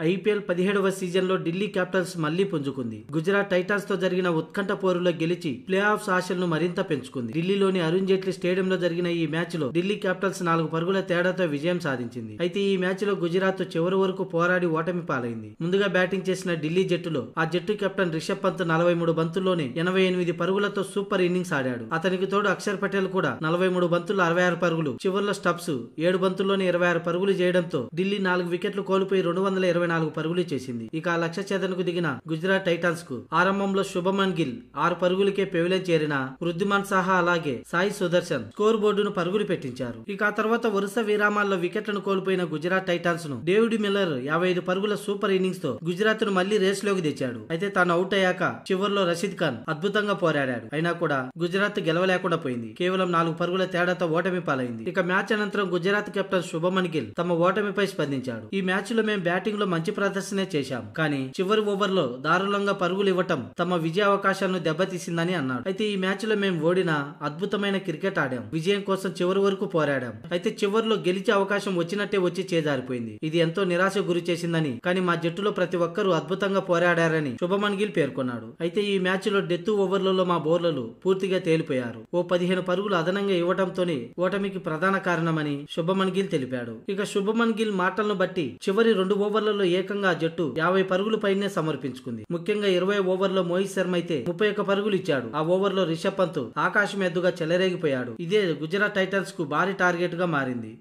IPL 17వ season లో Delhi Capitals మళ్లీ పుంజుకుంది. Gujarat Titans తో జరిగిన ఉత్కంఠ పోరులో గెలిచి ప్లే ఆఫ్స్ ఆశలను మరింత పెంచుకుంది. ఢిల్లీలోని అరుణ్ జైట్లీ స్టేడియంలో జరిగిన ఈ మ్యాచ్ లో ఢిల్లీ క్యాపిటల్స్ 4 పరుగుల తేడాతో విజయం సాధించింది. అయితే ఈ మ్యాచ్ లో గుజరాత్ చివరి వరకు పోరాడి ఓటమి పాలైంది. ముందుగా బ్యాటింగ్ చేసిన ఢిల్లీ జట్టులో ఆ జట్టు కెప్టెన్ రిషబ్ పంత్ 43 బంతుల్లోనే 88 పరుగులతో సూపర్ ఇన్నింగ్స్ ఆడాడు. అతనికి తోడు అక్షర్ పటేల్ కూడా 43 బంతుల్లో 66 పరుగులు, చివర్లో స్టబ్స్ 7 బంతుల్లోనే 26 పరుగులు చేయడంతో ఢిల్లీ 4 వికెట్లు కోల్పోయి 224 పరుగులు చేసింది. ఇక ఆ లక్ష్య ఛేదనకు దిగిన గుజరాత్ టైటాన్స్ కు ఆరంభంలో శుభమన్ గిల్ 6 పరుగులకే పెవిలియన్ చేరిన వృద్ధిమాన్ సాహా అలాగే సాయి సుదర్శన్ స్కోర్ బోర్డును పరుగులు పెట్టించారు. ఇక ఆ తర్వాత వరుస విరామాల్లో వికెట్లను కోల్పోయిన గుజరాత్ టైటాన్స్ ను డేవిడ్ మిల్లర్ 55 పరుగుల సూపర్ ఇన్నింగ్స్ తో గుజరాత్ ను మళ్లీ రేస్ లోకి తెచ్చాడు. అయితే తాను అవుట్ అయ్యాక చివర్లో రషీద్ ఖాన్ అద్భుతంగా పోరాడాడు. అయినా కూడా గుజరాత్ గెలవలేకుండా పోయింది. కేవలం 4 పరుగుల తేడాతో ఓటమి పాలైంది. ఇక మ్యాచ్ అనంతరం గుజరాత్ కెప్టెన్ శుభమన్ గిల్ తమ ఓటమిపై స్పందించాడు. ఈ మ్యాచ్ లో మేము బ్యాటింగ్ లో మంచి ప్రదర్శనే చేశాం, కానీ చివరి ఓవర్లో దారుణంగా పరుగులు ఇవ్వటం తమ విజయ అవకాశాలను దెబ్బతీసిందని అన్నాడు. అయితే ఈ మ్యాచ్ లో మేము ఓడినా అద్భుతమైన క్రికెట్ ఆడాం, విజయం కోసం చివరి వరకు పోరాడాం. అయితే చివరిలో గెలిచే అవకాశం వచ్చినట్టే వచ్చి చేజారిపోయింది. ఇది ఎంతో నిరాశ గురి చేసిందని, కానీ మా జట్టులో ప్రతి ఒక్కరూ అద్భుతంగా పోరాడారని శుభమన్ గిల్ పేర్కొన్నాడు. అయితే ఈ మ్యాచ్ లో డెత్ ఓవర్లలో మా బౌలర్లు పూర్తిగా తేలిపోయారు. ఓ 15 పరుగులు అదనంగా ఇవ్వడంతోనే ఓటమికి ప్రధాన కారణమని శుభమన్ గిల్ తెలిపాడు. ఇక శుభమన్ గిల్ మాటలను బట్టి చివరి 2 ఓవర్లలో ఏకంగా జట్టు 50 పరుగుల పైనే సమర్పించుకుంది. ముఖ్యంగా 20 ఓవర్లో మోహిత్ శర్మ అయితే 31 పరుగులు ఇచ్చాడు. ఆ ఓవర్లో రిషబ్ పంత్ ఆకాశం ఎద్దుగా చెలరేగిపోయాడు. ఇదే గుజరాత్ టైటన్స్ కు భారీ టార్గెట్ గా మారింది.